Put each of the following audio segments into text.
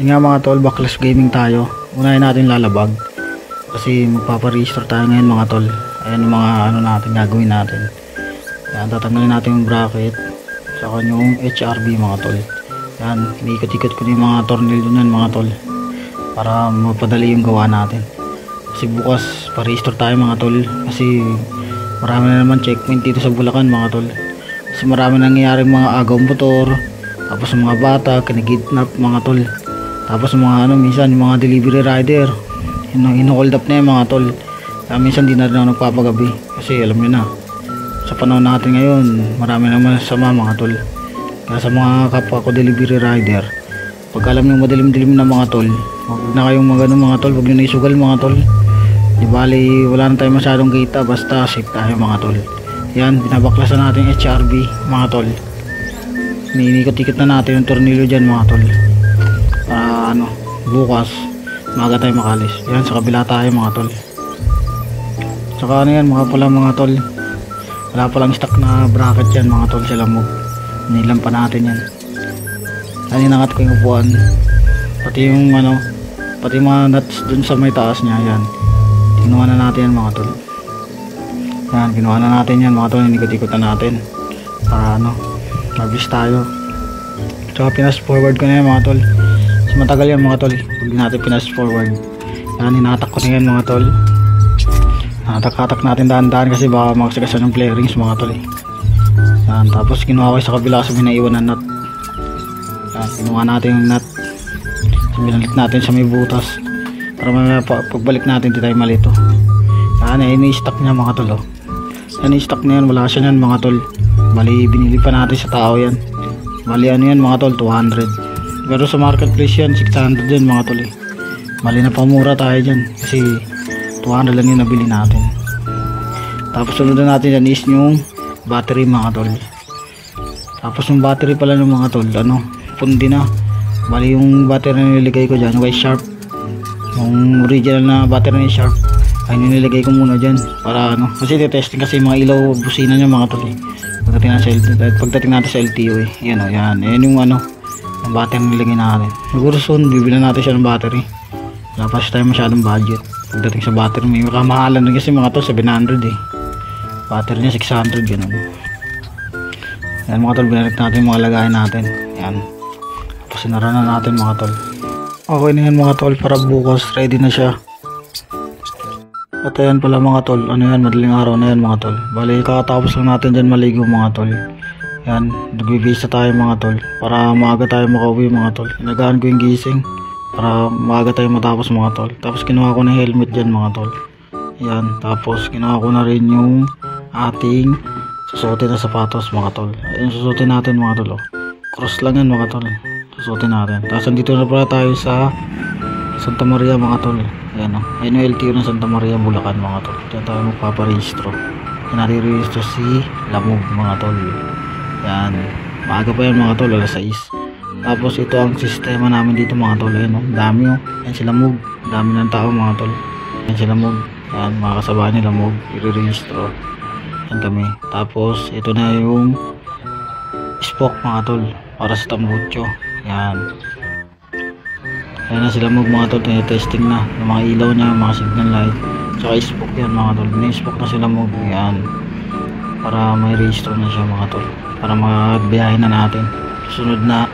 Yun nga mga tol, backlash gaming tayo. Unahin natin lalabag kasi magpaparestore tayo ngayon mga tol. Ayan yung mga ano natin gagawin natin. Yan, tatanggalin natin yung bracket saka yung HRB mga tol. Yan, iniikot-ikot ko na yung mga tornilyo nun mga tol para mapadali yung gawa natin. Kasi bukas pa-restore tayo mga tol kasi marami na naman checkpoint dito sa Bulacan mga tol. Kasi marami nangyayaring mga agaw motor, tapos mga bata kinigidnap mga tol. Tapos mga ano, minsan yung mga delivery rider ino-hold up na yung mga tol. Minsan di na rin ako nagpapagabi kasi alam nyo na sa panahon natin ngayon marami naman sama mga tol. Kaya sa mga kapwa ko delivery rider, pag alam nyo madilim-dilim na mga tol, huwag na kayong magano mga tol, huwag nyo na isugal mga tol. Di bali wala na tayo masyadong kita, basta safe tayo mga tol. Yan, binabaklasan natin HRB mga tol. Ninikot-ikot na natin yung tornilyo dyan mga tol para ano, bukas maaga tayo makalis. Yan, sa kabila tayo mga tol. Saka ano yan mga tol, wala palang stock na bracket yan mga tol, sila mo nilam pa natin yan. Yan, inangat ko yung upuan, pati yung ano, pati mga nuts dun sa may taas nya. Yan, kinuha na natin yan mga tol. Yan, kinuha na natin yan mga tol, inikot-ikot na natin para ano, mabilis tayo. Saka pinas forward ko na yan mga tol. Mas matagal yan mga tol, huwag natin pinas forward. Yan, hinatak ko na yan mga tol. Hatak-hatak natin dahan-dahan kasi baka magsagasan ng flarings mga tol eh. Yan, tapos kinuha ko sa kabila kasi may naiwan na nut. Yan, kinuha natin yung nut, binalit natin sa may butas para may pagbalik natin di tayo malito. Yan, ini-stock niya mga tol oh. Yan, i-stock na yan, wala siya yan mga tol. Bali binili pa natin sa tao yan. Bali ano yan mga tol, 200. Pero sa marketplace yan 600 yan mga tol eh. Bali na pamura tayo dyan kasi 200 lang yung nabili natin. Tapos sunod na natin yan is yung battery mga tol. Tapos yung battery pala ng mga tol, ano, pundi na. Bali yung battery na niligay ko dyan, yung kay Sharp, yung original na battery ni Sharp, ay nilagay ko muna dyan para ano, kasi testing kasi mga ilaw busina niya mga tol eh. Pagdating natin sa LTO eh. Yan o, yan yung ano, ang battery nilagay natin. Siguro soon bibilan natin siya ng battery, wala pa tayo masyadong budget. Pagdating sa battery may makamahalan rin kasi mga tol, 700 eh, battery niya 600 ganun. Yan mga tol, binalik natin yung mga lagayan natin. Yan, tapos sinara na natin mga tol. Okay na yan mga tol, para bukas ready na siya. At ayan pala mga tol, ano yan, madaling araw na yan mga tol. Bali kakatapos lang natin dyan maligo mga tol. Yan, nagbibisa tayo mga tol para maaga tayo makauwi mga tol. Inagaan ko yung gising para maaga tayo matapos mga tol. Tapos kinuha ko na helmet dyan mga tol. Yan, tapos kinuha ko na rin yung ating susuotin na sapatos mga tol. Ayun, susuotin natin mga tol oh. Cross lang yan mga tol, susuotin natin. Tapos andito na pala tayo sa Santa Maria mga tol. Ayan o, ayan yung LTO ng Santa Maria Bulacan mga tol. Diyan tayo magpaparehistro. Nare-rehistro si Lamog mga tol. Yan, maaga pa yan mga tol, alas 6. Tapos ito ang sistema namin dito mga tol. Ayan o, dami o, ayan si Lamog, dami ng tao mga tol. Ayan si Lamog, ayan mga kasabaan ni Lamog, i-rehistro. Ayan kami. Tapos ito na yung spoke mga tol para sa tambucho. Yan, ayan na sila mga tol, testing na ng mga ilaw niya, mga signal light, saka spoke yan mga tol. Spoke na sila yan para may register na siya mga tol, para magbiyahin na natin sunod na.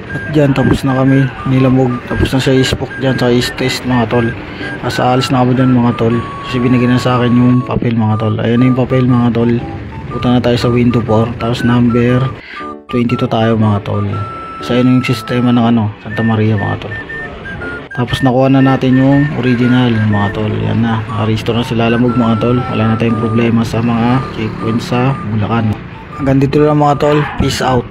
At dyan tapos na kami nilamog, tapos na siya spoke dyan sa test mga tol. Asa alis na kami dyan mga tol kasi binigyan na sa akin yung papel mga tol. Ayan na yung papel mga tol. Punta na tayo sa window 4, tapos number 22 tayo mga tol. So yun yung sistema ng ano, Santa Maria mga tol. Tapos nakuha na natin yung original mga tol. Yan na, naka-restore na sila Lamog mga tol. Wala na tayong problema sa mga checkpoint sa Bulacan. Hanggang dito lang mga tol, peace out.